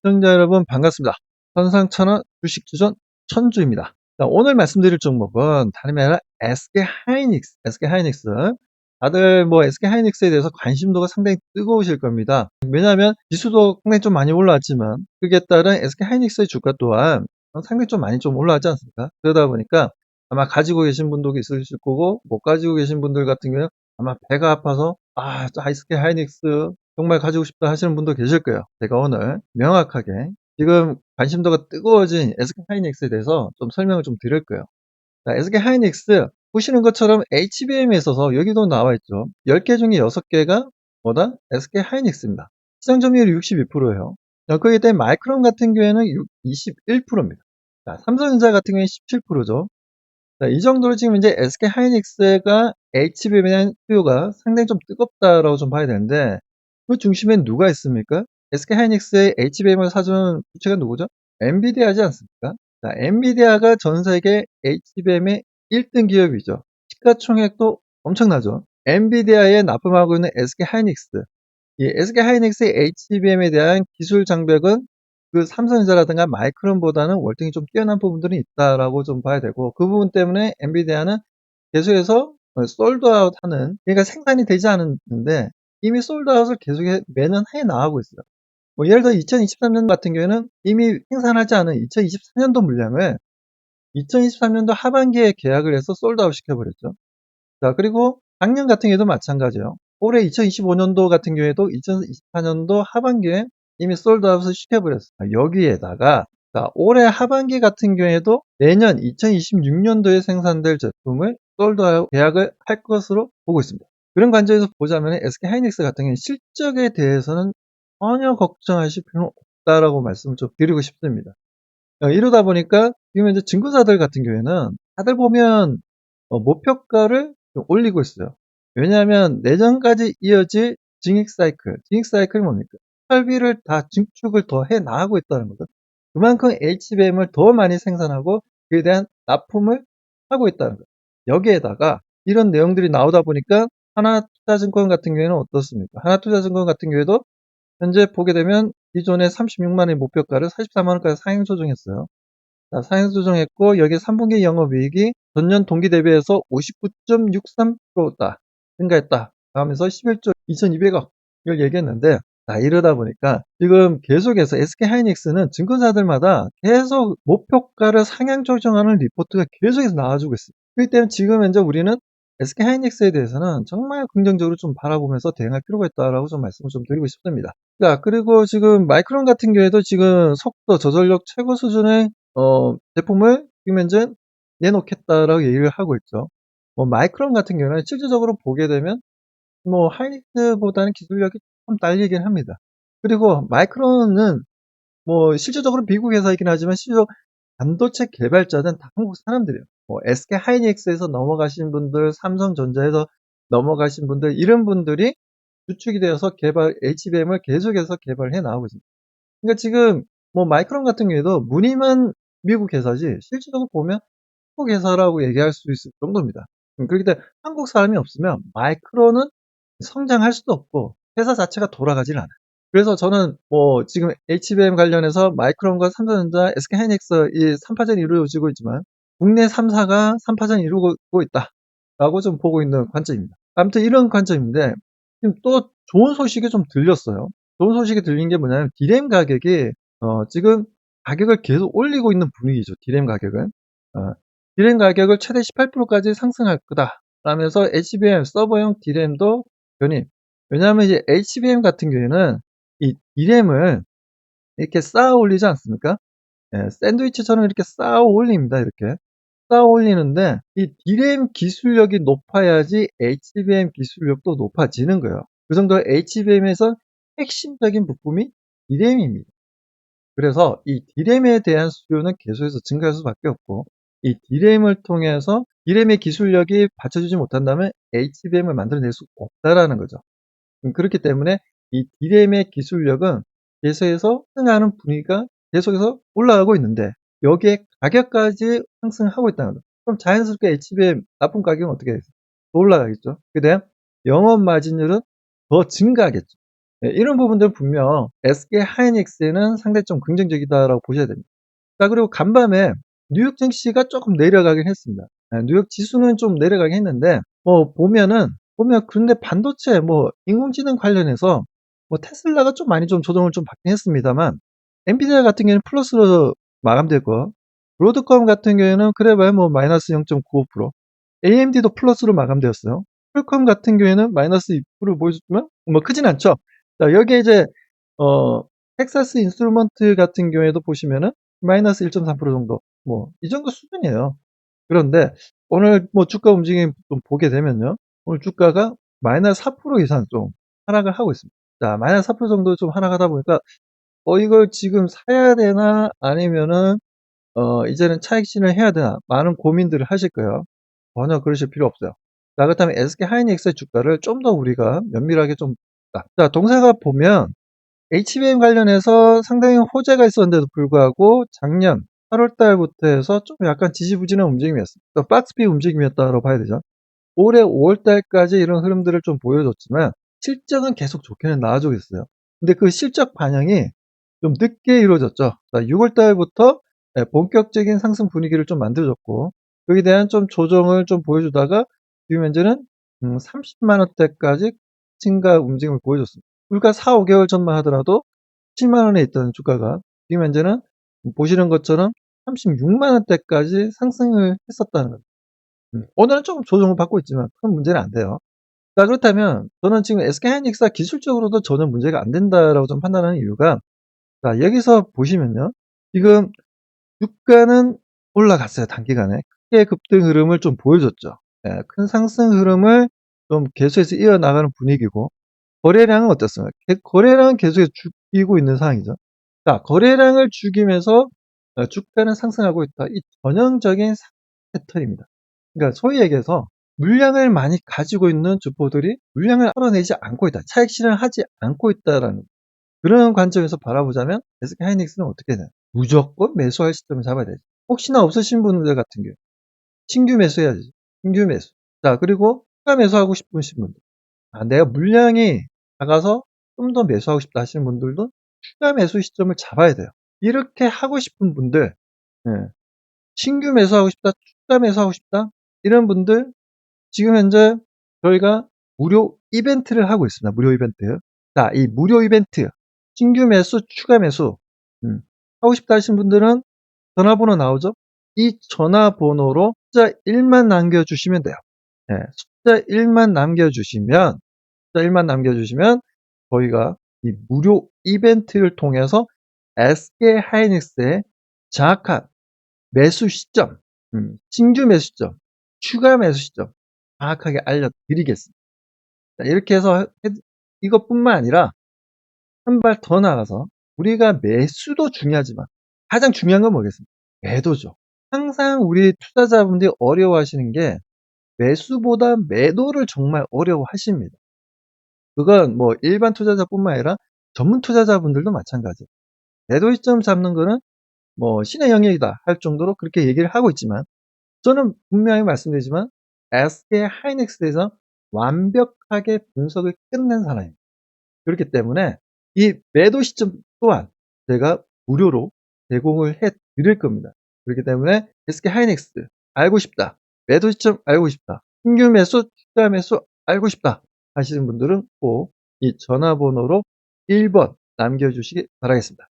시청자 여러분 반갑습니다. 선상천하 주식주전 천주입니다. 자, 오늘 말씀드릴 종목은 다름이 아니라 SK하이닉스. 다들 뭐 SK하이닉스에 대해서 관심도가 상당히 뜨거우실 겁니다. 왜냐하면 지수도 상당히 좀 많이 올라왔지만 그에 따른 SK하이닉스의 주가 또한 상당히 좀 많이 좀 올라왔지 않습니까? 그러다 보니까 아마 가지고 계신 분도 있으실 거고 못 가지고 계신 분들 같은 경우는 아마 배가 아파서 SK하이닉스 정말 가지고 싶다 하시는 분도 계실 거예요. 제가 오늘 명확하게 지금 관심도가 뜨거워진 SK하이닉스에 대해서 좀 설명을 좀 드릴 거예요. 자, SK하이닉스 보시는 것처럼 HBM에 있어서 여기도 나와 있죠. 10개 중에 6개가 뭐다? SK하이닉스입니다. 시장 점유율이 62%예요. 거기에 대해 마이크론 같은 경우에는 21%입니다. 자, 삼성전자 같은 경우에는 17%죠. 자, 이 정도로 지금 이제 SK하이닉스가 HBM에 대한 수요가 상당히 좀 뜨겁다라고 좀 봐야 되는데 그 중심엔 누가 있습니까? SK하이닉스의 HBM을 사주는 주체가 누구죠? 엔비디아지 않습니까? 자, 엔비디아가 전 세계 HBM의 1등 기업이죠. 시가총액도 엄청나죠. 엔비디아에 납품하고 있는 SK하이닉스. 이 SK하이닉스의 HBM에 대한 기술 장벽은 그 삼성전자라든가 마이크론보다는 월등히 좀 뛰어난 부분들이 있다라고 좀 봐야 되고 그 부분 때문에 엔비디아는 계속해서 솔드아웃 하는 그러니까 생산이 되지 않았는데 이미 솔드아웃을 계속 매년 해 나가고 있어요. 뭐 예를 들어 2023년 같은 경우에는 이미 생산하지 않은 2024년도 물량을 2023년도 하반기에 계약을 해서 솔드아웃 시켜버렸죠. 자, 그리고 작년 같은 경우에도 마찬가지예요. 올해 2025년도 같은 경우에도 2024년도 하반기에 이미 솔드아웃을 시켜버렸어요. 여기에다가 올해 하반기 같은 경우에도 내년 2026년도에 생산될 제품을 솔드아웃 계약을 할 것으로 보고 있습니다. 그런 관점에서 보자면 SK하이닉스 같은 경우는 실적에 대해서는 전혀 걱정하실 필요는 없다라고 말씀을 좀 드리고 싶습니다. 이러다 보니까 지금 이제 증권사들 같은 경우에는 다들 보면 목표가를 좀 올리고 있어요. 왜냐하면 내년까지 이어질 증익 사이클이 뭡니까? 설비를 다 증축을 더 해 나가고 있다는 거죠. 그만큼 HBM을 더 많이 생산하고 그에 대한 납품을 하고 있다는 거죠. 여기에다가 이런 내용들이 나오다 보니까 하나투자증권 같은 경우에는 어떻습니까? 하나투자증권 같은 경우에도 현재 보게 되면 기존의 36만 원의 목표가를 44만 원까지 상향 조정했어요. 자, 상향 조정했고 여기 3분기 영업이익이 전년 동기 대비해서 59.63%다 증가했다 하면서 11조 2200억을 얘기했는데 자, 이러다 보니까 지금 계속해서 SK하이닉스는 증권사들마다 계속 목표가를 상향 조정하는 리포트가 계속해서 나와주고 있어요. 그렇기 때문에 지금 현재 우리는 SK하이닉스에 대해서는 정말 긍정적으로 좀 바라보면서 대응할 필요가 있다라고 좀 말씀을 좀 드리고 싶습니다. 자, 그리고 지금 마이크론 같은 경우에도 지금 속도 저전력 최고 수준의 제품을 지금 현재 내놓겠다라고 얘기를 하고 있죠. 뭐 마이크론 같은 경우는 실질적으로 보게 되면 뭐 하이닉스보다는 기술력이 조금 딸리긴 합니다. 그리고 마이크론은 뭐 실질적으로 미국 회사이긴 하지만 실제로 반도체 개발자는 다 한국 사람들이에요. 뭐 SK 하이닉스에서 넘어가신 분들, 삼성전자에서 넘어가신 분들 이런 분들이 주축이 되어서 HBM을 계속해서 개발해 나가고 있습니다. 그러니까 지금 뭐 마이크론 같은 경우에도 무늬만 미국 회사지 실질적으로 보면 한국 회사라고 얘기할 수 있을 정도입니다. 그렇기 때문에 한국 사람이 없으면 마이크론은 성장할 수도 없고 회사 자체가 돌아가질 않아요. 그래서 저는 뭐 지금 HBM 관련해서 마이크론과 삼성전자, SK하이닉스 이 3파전이 이루어지고 있지만 국내 3사가 3파전이 이루고 있다라고 좀 보고 있는 관점입니다. 아무튼 이런 관점인데 지금 또 좋은 소식이 좀 들렸어요. 좋은 소식이 들린 게 뭐냐면 디램 가격이 지금 가격을 계속 올리고 있는 분위기죠. 디램 가격은. 디램 가격을 최대 18%까지 상승할 거다. 라면서 HBM 서버용 디램도 견인. 왜냐하면 이제 HBM 같은 경우에는 이 디램을 이렇게 쌓아 올리지 않습니까? 예, 샌드위치처럼 이렇게 쌓아 올립니다. 이렇게. 쌓아 올리는데 이 디램 기술력이 높아야지 HBM 기술력도 높아지는 거예요. 그 정도 HBM에서 핵심적인 부품이 디램입니다. 그래서 이 디램에 대한 수요는 계속해서 증가할 수밖에 없고 이 디램을 통해서 디램의 기술력이 받쳐주지 못한다면 HBM을 만들어낼 수 없다라는 거죠. 그렇기 때문에 이 디램의 기술력은 계속해서 상승하는 분위기가 계속해서 올라가고 있는데 여기에 가격까지 상승하고 있다는 거죠. 그럼 자연스럽게 HBM 납품 가격은 어떻게 되겠어요? 더 올라가겠죠. 그다음 영업 마진율은 더 증가하겠죠. 네, 이런 부분들 분명 SK 하이닉스에는 상당히 좀 긍정적이다라고 보셔야 됩니다. 자, 그리고 간밤에 뉴욕 증시가 조금 내려가긴 했습니다. 뉴욕 지수는 좀 내려가긴 했는데, 보면, 근데 반도체, 인공지능 관련해서, 테슬라가 좀 많이 좀 조정을 좀 받긴 했습니다만, 엔비디아 같은 경우는 플러스로 마감되고, 브로드컴 같은 경우에는 그래봐야 마이너스 0.95%, AMD도 플러스로 마감되었어요. 퀄컴 같은 경우에는 마이너스 2% 보여줬지만, 크진 않죠. 자, 여기에 이제, 어, 텍사스 인스트루먼트 같은 경우에도 보시면은, 마이너스 1.3% 정도. 이 정도 수준이에요. 그런데 오늘 주가 움직임 좀 보게 되면요. 오늘 주가가 마이너스 4% 이상 좀 하락을 하고 있습니다. 자, 마이너스 4% 정도 좀 하락하다 보니까, 이걸 지금 사야 되나, 아니면은, 이제는 차익 실현해야 되나, 많은 고민들을 하실 거예요. 전혀 그러실 필요 없어요. 자, 그렇다면 SK 하이닉스의 주가를 좀 더 우리가 면밀하게 좀, 자, 동사가 보면, HBM 관련해서 상당히 호재가 있었는데도 불구하고 작년 8월 달부터 해서 좀 약간 지지부진한 움직임이었습니다. 박스피 움직임이었다고 봐야 되죠. 올해 5월 달까지 이런 흐름들을 좀 보여줬지만 실적은 계속 좋게는 나와주고 있어요. 근데 그 실적 반영이 좀 늦게 이루어졌죠. 6월 달부터 본격적인 상승 분위기를 좀 만들어줬고, 여기에 대한 좀 조정을 좀 보여주다가 지금 현재는 30만 원대까지 증가 움직임을 보여줬습니다. 불과 4, 5개월 전만 하더라도 7만 원에 있던 주가가 지금 현재는 보시는 것처럼 36만 원대까지 상승을 했었다는 겁니다. 오늘은 조금 조정을 받고 있지만 큰 문제는 안 돼요. 자, 그렇다면 저는 지금 SK하이닉스가 기술적으로도 전혀 문제가 안 된다라고 좀 판단하는 이유가, 자, 여기서 보시면요. 지금 주가는 올라갔어요. 단기간에. 크게 급등 흐름을 좀 보여줬죠. 큰 상승 흐름을 좀 계속해서 이어나가는 분위기고, 거래량은 어떻습니까? 거래량은 계속해서 죽이고 있는 상황이죠. 자, 거래량을 죽이면서 주가는 상승하고 있다. 이 전형적인 상승 패턴입니다. 그러니까 소위 얘기해서 물량을 많이 가지고 있는 주포들이 물량을 털어내지 않고 있다. 차익 실현하지 않고 있다라는 그런 관점에서 바라보자면 SK 하이닉스는 어떻게 되나? 무조건 매수할 시점을 잡아야 되죠. 혹시나 없으신 분들 같은 경우 신규 매수해야지. 신규 매수. 자, 그리고 추가 매수하고 싶으신 분들. 내가 물량이 작아서 좀 더 매수하고 싶다 하시는 분들도 추가 매수 시점을 잡아야 돼요. 이렇게 하고 싶은 분들, 예, 신규 매수하고 싶다, 추가 매수하고 싶다, 이런 분들, 지금 현재 저희가 무료 이벤트를 하고 있습니다. 무료 이벤트. 자, 이 무료 이벤트, 신규 매수, 추가 매수, 하고 싶다 하시는 분들은 전화번호 나오죠? 이 전화번호로 숫자 1만 남겨주시면 돼요. 숫자 1만 남겨주시면, 저희가 이 무료 이벤트를 통해서 SK 하이닉스의 정확한 매수 시점, 신규 매수 시점, 추가 매수 시점 정확하게 알려드리겠습니다. 자, 이렇게 해서 이것뿐만 아니라 한 발 더 나가서 우리가 매수도 중요하지만 가장 중요한 건 뭐겠습니까? 매도죠. 항상 우리 투자자분들이 어려워하시는 게 매수보다 매도를 정말 어려워하십니다. 그건 일반 투자자뿐만 아니라 전문 투자자분들도 마찬가지예요. 매도 시점 잡는 거는 신의 영역이다 할 정도로 그렇게 얘기를 하고 있지만, 저는 분명히 말씀드리지만 SK 하이닉스에서 완벽하게 분석을 끝낸 사람입니다. 그렇기 때문에 이 매도 시점 또한 제가 무료로 제공을 해 드릴 겁니다. 그렇기 때문에 SK 하이닉스 알고 싶다, 매도 시점 알고 싶다, 신규 매수, 추가 매수 알고 싶다 하시는 분들은 꼭 이 전화번호로 1번 남겨주시기 바라겠습니다.